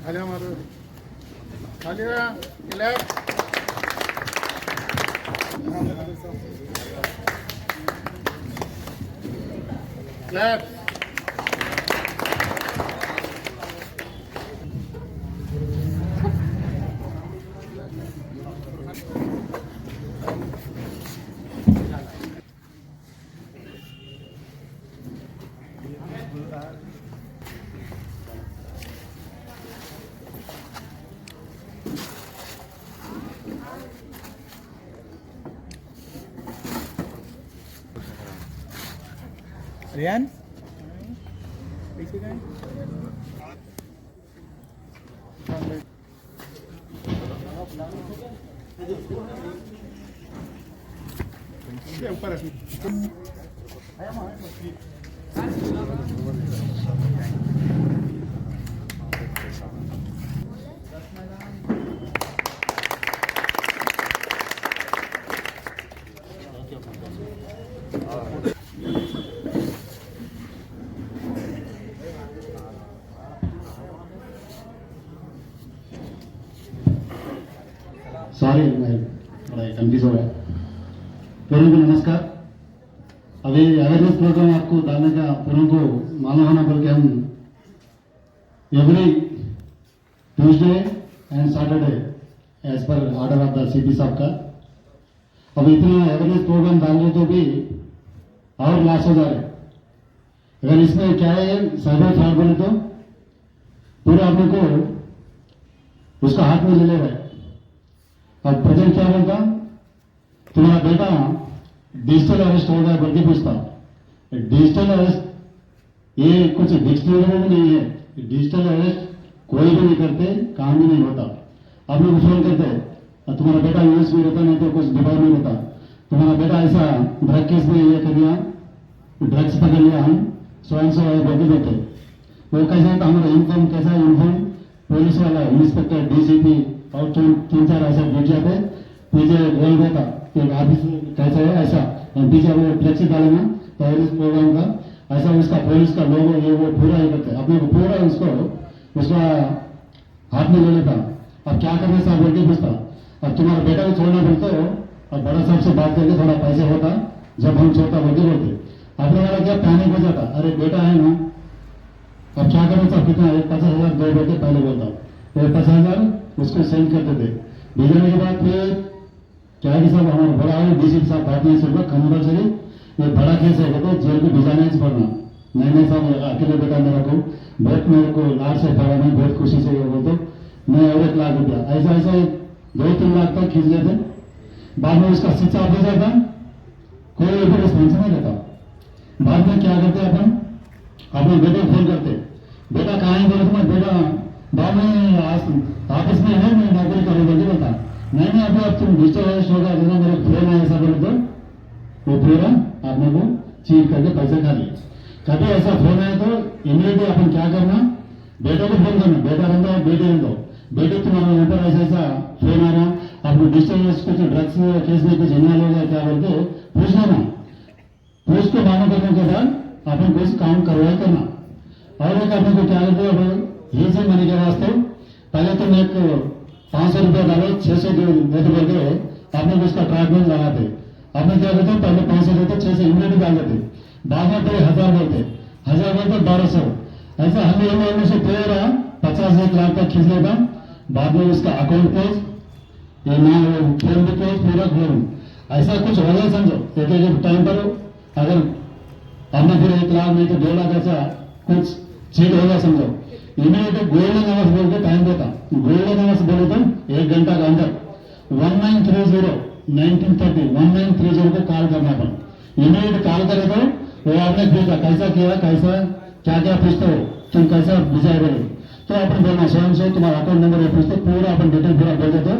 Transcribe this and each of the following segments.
आलिया मारो Alia clap clap Rian? Isi kan? ऊपर sorry मैं थोड़ा कंफ्यूज हो गया। पूर्व को नमस्कार। अभी अवेयरनेस प्रोग्राम आपको डालने का पूर्व को मालूम होना बोल के हम every Tuesday and Saturday as per order of the CP साहब का अब इतना अवेयरनेस प्रोग्राम डाल रहे तो भी और लॉस हो जा रहे। अगर इसमें क्या है साइबर फ्रॉड बोले तो पूरा आदमी को उसका हाथ में ले ले रहे। अब प्रेजेंट क्या बोलता तुम्हारा बेटा डिजिटल अरेस्ट हो गया बोल के पूछता। डिजिटल अरेस्ट ये कुछ डिक्शनरी में भी नहीं है। डिजिटल अरेस्ट कोई भी नहीं करते, काम भी नहीं होता। आप लोग फोन करते हैं तुम्हारा बेटा यूएस में रहता, नहीं तो कुछ दुबई में रहता, तुम्हारा बेटा ऐसा ड्रग केस में ये कर दिया, ड्रग्स पकड़ लिया, हम स्वयं से बोल के देते। वो कैसे होता हमारा इन्फॉर्म कैसा इन्फॉर्म पुलिस वाला इंस्पेक्टर डीसीपी और तीन चार ऐसा ड्यूटी पे पीछे बोल देता कि ऑफिस कैसा है ऐसा पीछे वो फ्लेक्सी डालेगा तो इस प्रोग्राम का ऐसा उसका पुलिस का लोगो ये वो पूरा ही करते अपने को पूरा उसको उसका हाथ में ले लेता। अब क्या करना साहब बोल के पूछता। अब तुम्हारा बेटा को छोड़ना बोलते हो और बड़ा साहब से बात करके थोड़ा पैसे होता जब हम छोड़ता बोलते बोलते अपने वाला क्या पैनिक हो जाता। अरे बेटा है ना अब क्या करना साहब कितना 50,000 दो बेटे पहले बोलता वो 50,000 उसको सेंड करते थे। भेजने के बाद फिर क्या कि साहब हमारा बड़ा है डीसी साहब बात नहीं सुन कंपल्सरी ये बड़ा केस है कहते जेल को भिजाना ही पड़ना। नहीं साहब अकेले बेटा मेरा को बहुत मेरे को लाख से पड़ा नहीं बहुत खुशी से ये बोलते मैं और 1 लाख रुपया ऐसा ऐसा 2-3 लाख तक खींच लेते। बाद में उसका स्विच ऑफ हो जाता, कोई भी रिस्पॉन्स नहीं रहता। बाद में क्या करते अपन अपने बेटे को फोन करते बेटा कहाँ है बोले तुम्हारा बेटा बाद में ऑफिस में है मैं नौकरी करूँ बोल के बोलता नहीं अभी अब तुम डिजिटल अरेस्ट होगा जैसा मेरे फोन है ऐसा बोले तो वो पूरा आपने को चीट करके पैसा खा लिया। कभी ऐसा फोन आया तो इमीडिएटली अपन क्या करना बेटे को फोन करना बेटा रहता है बेटे रहता बेटे तुम्हारे ऊपर ऐसा ऐसा फोन आ रहा आपको डिजिटल अरेस्ट कुछ ड्रग्स केस में कुछ इन्वॉल्व हो गया क्या बोल के पूछ लेना। पूछ के मालूम करने के बाद अपन कुछ काम करवाया करना। और एक अपने को क्या करते हैं ये से मनी के वास्ते पहले तुम एक 500 रुपया डालो 600 देते बोल के आपने उसका ट्रीटमेंट लगाते। आपने क्या करते पहले 500 देते 600 इमीडिएटली डाल देते। बाद में पहले 1000 बोलते 1200 ऐसा हमें से पूरा 50-1 लाख तक खींच लेगा। बाद में उसका अकाउंट क्लोज ये ना फोन भी क्लोज पूरा क्लोज ऐसा कुछ हो गया समझो एक टाइम पर अगर आपने फिर 1 लाख नहीं तो 2 लाख ऐसा कुछ चीट होगा समझो इमीडिएट गोल्डन आवर्स बोल के टाइम देता। गोल्डन आवर्स बोले तो 1 घंटा के अंदर 1930 को कॉल करना अपन इमीडिएट कॉल करे तो वो आपने पूछा कैसा किया कैसा क्या क्या पूछते हो तुम कैसा विजय बोले तो अपन बोलना स्वयं से तुम्हारा अकाउंट नंबर पूछते पूरा अपन डिटेल पूरा बोल देते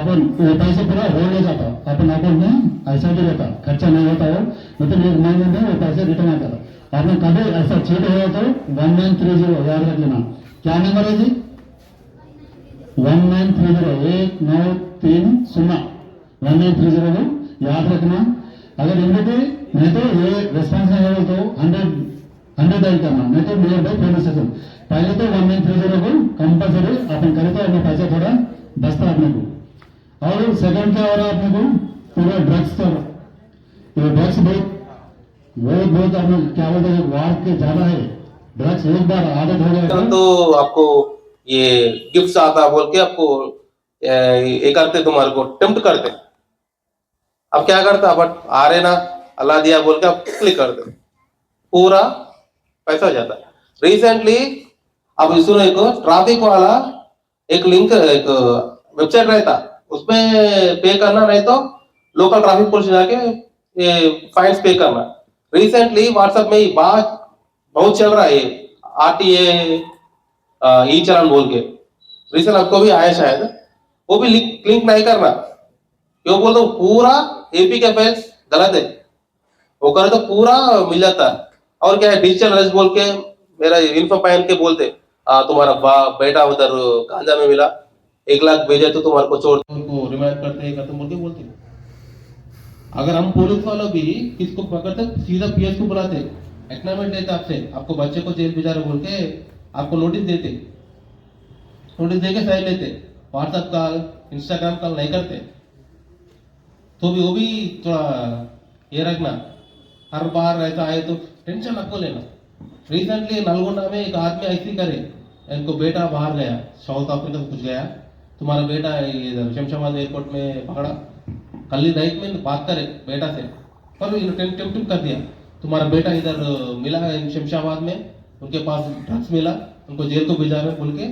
अपन वो पैसे पूरा होल्ड हो जाता अपन अकाउंट में ऐसा भी रहता खर्चा नहीं होता हो लेकिन 1 महीने में वो पैसे रिटर्न आता था। आपने कभी ऐसा चीट हुआ तो 1930 याद रख लेना। क्या नंबर है जी 1930 को याद रखना। अगर इमीडिएटली नहीं तो ये रेस्पॉन्स नहीं हो तो 100 डायल करना नहीं तो नियर बाई पुलिस सुन, पहले तो 1930 को कंपल्सरी अपन करे तो अपने पैसा थोड़ा बचता अपने को। और सेकंड क्या हो रहा है अपने को, पूरा ड्रग्स का ये ड्रग्स बहुत अपने क्या बोलते हैं वार के ज्यादा है। ड्रग्स एक बार आदत हो गया तो आपको ये गिफ्ट्स आता बोल के आपको ये करते, तुम्हारे को टेम्प्ट करते। अब क्या करता, बट आ रहे ना अल्लाह दिया बोल के आप क्लिक करते, पूरा पैसा हो जाता। रिसेंटली अब सुनो, एक ट्रैफिक वाला एक लिंक, एक वेबसाइट रहता, उसमें पे करना नहीं तो लोकल ट्रैफिक पुलिस जाके फाइन्स पे करना। रिसेंटली व्हाट्सएप में ही बात बहुत चल रहा है, आरटीए ई चलान बोल के। रिसेंट आपको भी आया शायद, वो भी क्लिक नहीं करना। क्यों बोल दो, पूरा एपी के फैल्स गलत है, वो करे तो पूरा मिल जाता है। और क्या है, डिजिटल अरेस्ट बोल के मेरा इन्फो पहन के बोलते, तुम्हारा बेटा उधर गांजा में मिला, 1 लाख भेजे तो तुम्हारे को चोर को रिमांड करते हैं, खत्म बोल के बोलते। अगर हम पुलिस वालों भी किसको पकड़ते, सीधा पीएस को बुलाते, एक्नॉलेजमेंट लेते आपसे, आपको बच्चे को जेल भेजा रहे बोल के आपको नोटिस देते, नोटिस देके साइन लेते। व्हाट्सएप कॉल, इंस्टाग्राम कॉल नहीं करते, तो भी वो भी थोड़ा ये रखना, हर बार ऐसा आए तो टेंशन आपको लेना। रिसेंटली नलगोंडा में एक आदमी ऐसी करे, इनको बेटा बाहर गया, साउथ अफ्रीका से कुछ गया, तुम्हारा बेटा इधर शमशाबाद एयरपोर्ट में पकड़ा, कल ही नाइट में बात करे बेटा से, पर टेम्प्ट कर दिया, तुम्हारा बेटा इधर मिला शमशाबाद में, उनके पास ड्रग्स मिला, उनको जेल को भेजा रहे बोल के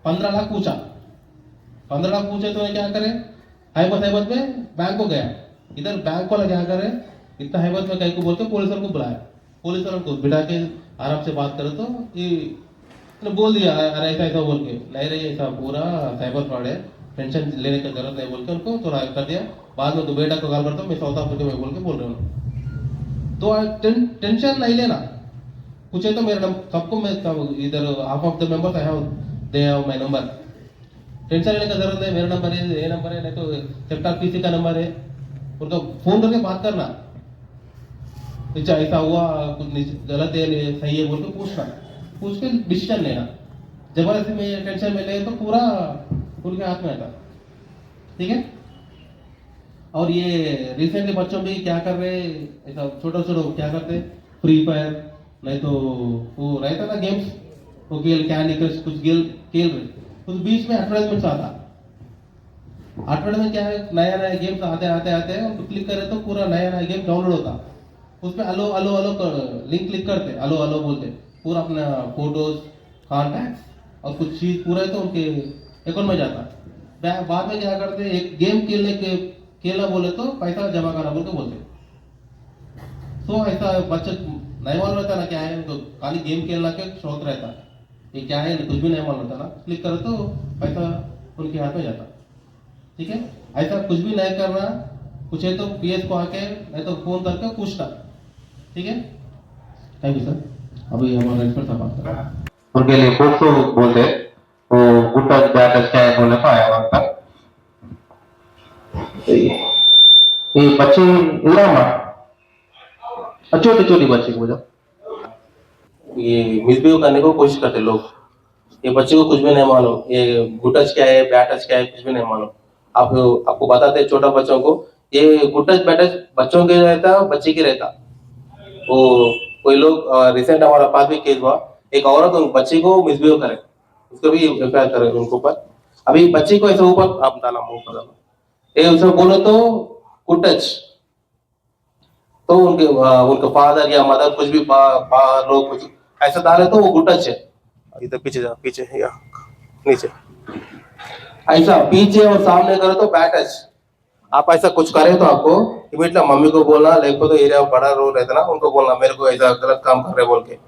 15 लाख पूछा। 15 लाख पूछे तो क्या करे, हैबत में बैंक को गया, इधर बैंक वाला क्या करे, इतना हैबत में कहीं को बोल के पुलिस वालों को बुलाया, पुलिस वालों को बिठा के आराम से बात करे तो ये बोल दिया अरे ऐसा ऐसा बोल के, नहीं रही ऐसा पूरा साइबर फ्रॉड है, टेंशन लेने की जरूरत नहीं बोल के उनको थोड़ा कर दिया। बाद में तो बेटा को कॉल करता हूँ, मैं साउथ अफ्रीका में बोल के बोल रहा हूँ। तो टेंशन नहीं लेना, पूछे तो मेरा सबको मैं इधर half of the members I have they have my number, tension लेने का जरूरत नहीं, मेरा नंबर है, ये नंबर है, नहीं तो सेक्टर पीसी का नंबर है, उनको फोन करके बात करना, अच्छा ऐसा हुआ, कुछ गलत है सही है बोल के पूछना, पूछ के डिसीजन लेना। जबरदस्ती में टेंशन में ले तो पूरा उनके हाथ में आता, ठीक है। और ये रिसेंटली बच्चों भी क्या कर रहे, ऐसा छोटा छोटा क्या करते, फ्री फायर, नहीं तो वो रहता ना गेम्स, वो खेल कैंडी क्रश कुछ खेल रहे, उस बीच में एडवर्टाइजमेंट आता। एडवर्टाइजमेंट क्या है, नया नया गेम्स आते उनको क्लिक करे तो पूरा नया नया गेम डाउनलोड होता, उसमें अलो अलो अलो लिंक क्लिक करते, अलो अलो बोलते, पूरा अपना फोटोज, कॉन्टैक्ट्स और कुछ चीज पूरा है तो उनके अकाउंट में जाता। बाद में क्या करते, एक गेम खेलना बोले तो पैसा जमा करना बोल के बोलते। तो ऐसा बच्चे नहीं मालूम रहता ना क्या है, उनको खाली गेम खेलना के शौक रहता, ये क्या है कुछ भी नहीं मालूम रहता ना, क्लिक करो तो पैसा उनके हाथ में जाता, ठीक है। ऐसा कुछ भी नहीं करना, कुछ है तो पीएस को आके नहीं तो फोन करके पूछना, ठीक है। Thank you sir. अभी हमारा एक्सपर्ट साहब बात कर रहे हैं, उनके लिए कुछ तो बोलते, वो गुड टच बैड टच क्या है बोलने को आया वहां तक। ये बच्चे छोटी छोटी बच्चे को बोलो, ये मिसबिहेव करने को कोशिश करते लोग, ये बच्चे को कुछ भी नहीं मालूम, ये गुड टच क्या है बैड टच क्या है कुछ भी नहीं मालूम। आपको बताते हैं छोटा बच्चों को, ये गुड टच बैड टच बच्चों के रहता, बच्चे की रहता। वो कोई लोग रिसेंट हमारा पास भी केस हुआ, एक औरत उन बच्चे को मिसबिहेव करे, उसको भी एफआईआर करे उनके ऊपर। अभी बच्चे को ऐसा ऊपर आप डाला मुंह पर, ये उसने बोलो तो गुड टच, तो उनके फादर या मदर कुछ भी लोग कुछ ऐसा डाले तो वो गुड टच है। इधर पीछे जा, पीछे या नीचे, ऐसा पीछे और सामने करो तो बैड टच। आप ऐसा कुछ करें तो आपको इमीडिएटली मम्मी को बोलना, लेकिन तो एरिया में बड़ा रोल रहता ना, उनको बोलना मेरे को ऐसा गलत काम कर रहे बोल के।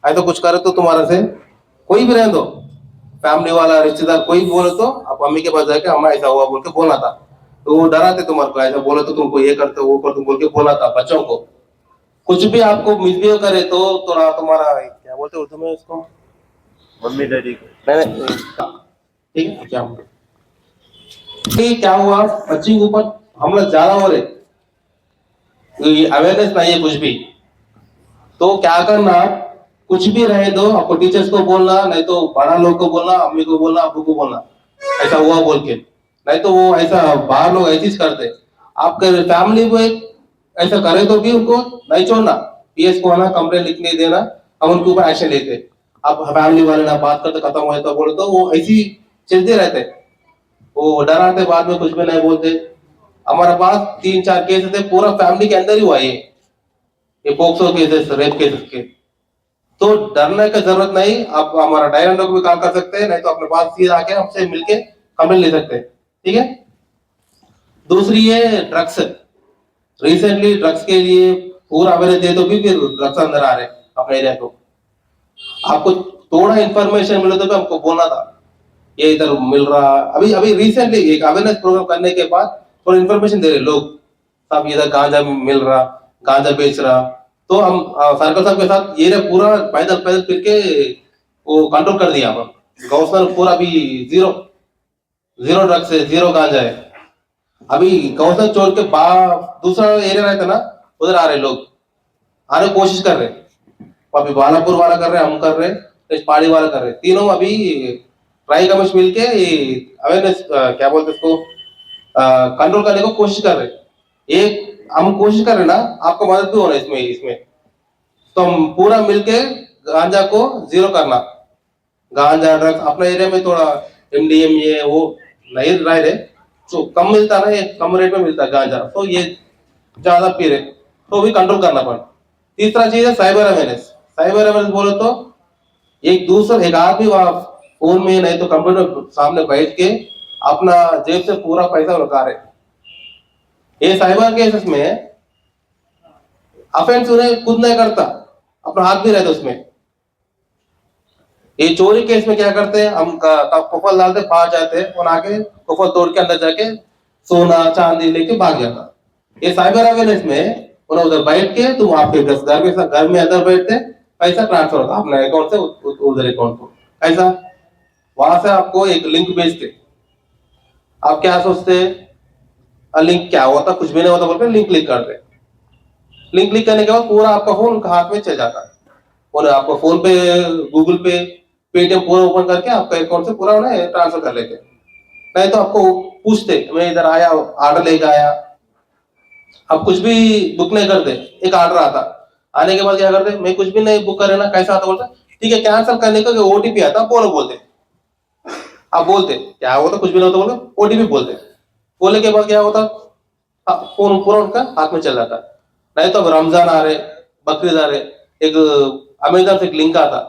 ऐसा कुछ करे तो तुम्हारा से कोई भी रहने दो, फैमिली वाला रिश्तेदार कोई भी बोले तो आप मम्मी के पास जाके अम्मा ऐसा हुआ बोल के बोलना था, तो वो डराते तुम्हारे को, ऐसा बोले तो तुमको ये करते वो करते बोल के बोलना था बच्चों को। कुछ भी आपको मिसबिहेव करे तो थोड़ा तुम्हारा क्या बोलते उर्दू में उसको, मम्मी डैडी ठीक है। क्या हुआ, बच्ची के ऊपर हमला ज्यादा हो रहे, अवेयरनेस नहीं है कुछ भी, तो क्या करना, कुछ भी रहे दो, आपको टीचर्स को बोलना, नहीं तो बड़ा लोग को बोलना, अम्मी को बोलना, अब्बू को बोलना, ऐसा हुआ बोल के। नहीं तो वो ऐसा बाहर लोग ऐसी करते, आपके फैमिली को एक ऐसा करे तो भी उनको नहीं छोड़ना, पीएस को आना, कंप्लेंट लिखने देना, हम उनके ऊपर एक्शन लेते। अब फैमिली वाले ना बात करते, खत्म हो तो बोले तो वो ऐसी चलते रहते, वो डराते, बाद में कुछ भी नहीं बोलते। हमारे पास 3-4 केस थे, पूरा फैमिली के अंदर ही हुआ ये पोक्सो केसेस, रेप केसेस के। तो डरने की जरूरत नहीं, आप हमारा डायल नंबर को भी कॉल कर सकते हैं, नहीं तो अपने पास सीधा आके हमसे मिलके कंप्लेंट ले सकते हैं, ठीक है। दूसरी है ड्रग्स। रिसेंटली ड्रग्स के लिए पूरा अवेयरनेस दे तो भी फिर ड्रग्स अंदर आ रहे हैं अपने एरिया को। आपको थोड़ा इंफॉर्मेशन मिले तो भी हमको बोलना था, ये इधर मिल रहा। अभी अभी रिसेंटली एक अवेयरनेस प्रोग्राम करने के बाद थोड़ा इंफॉर्मेशन दे रहे लोग, सब इधर गांजा मिल रहा, गांजा बेच रहा। तो हम सर्कल साहब के साथ ये पूरा पैदल पैदल फिर के वो कंट्रोल कर दिया। हम गौसनर पूरा अभी जीरो ड्रग्स है, जीरो गांजा है। अभी गौसनर छोड़ के दूसरा एरिया रहता ना, उधर आ रहे लोग, आने की कोशिश कर रहे। अभी बालापुर वाला कर रहे, हम कर रहे, पहाड़ी वाला कर रहे, तीनों अभी ट्राई कमिश्न मिलके अवेयरनेस क्या बोलते इसको कंट्रोल करने को कोशिश कर रहे। एक हम कोशिश कर रहे ना, आपको मदद भी होना इसमें। तो हम पूरा मिलके गांजा को जीरो करना। गांजा ड्रग्स अपने एरिया में थोड़ा एमडीएम ये वो नहीं रहे, तो कम मिलता ना, ये कम रेट में मिलता है गांजा, तो ये ज्यादा पी रहे, तो भी कंट्रोल करना पड़ा। तीसरा चीज है साइबर अवेयरनेस। साइबर अवेयरनेस बोलो तो एक आदमी वहां फोन में नहीं तो कंप्यूटर सामने बैठ के अपना जेब से पूरा पैसा लगा रहे। ये साइबर केसेस में अफेंस उन्हें खुद नहीं करता, अपना हाथ भी रहता उसमें। ये चोरी केस में क्या करते हैं, हम कुफल डालते, बाहर जाते और आके कुफल तोड़ के अंदर जाके सोना चांदी लेके भाग जाता। ये साइबर अवेयरनेस में उन्हें उधर बैठ के तुम आपके घर में अंदर बैठते, पैसा ट्रांसफर होता अपने अकाउंट से उधर अकाउंट को, ऐसा वहां से आपको एक लिंक भेजते। आप क्या सोचते, लिंक क्या होता, कुछ भी नहीं होता बोलते लिंक क्लिक करते। लिंक क्लिक करने के बाद पूरा आपका फोन उनका हाथ में चल जाता है, उन्हें आपको फोन पे, गूगल पे, पेटीएम पूरा ओपन करके आपका अकाउंट से पूरा उन्हें ट्रांसफर कर लेते। नहीं तो आपको पूछते, मैं इधर आया ऑर्डर लेकर आया, आप कुछ भी बुक नहीं करते। एक ऑर्डर आता, आने के बाद क्या करते, मैं कुछ भी नहीं बुक करे ना, कैसा आता बोलते, ठीक है कैंसिल करने का ओटीपी आता, बोलते। आप बोलते क्या होता, कुछ भी नहीं होता, बोलते ओटीपी बोलते। बोलने के बाद क्या होता, फोन पूरा उनका हाथ में चल जाता। नहीं तो अब रमजान आ रहे, बकरीद आ रहे, एक अमेजन से एक लिंक आता,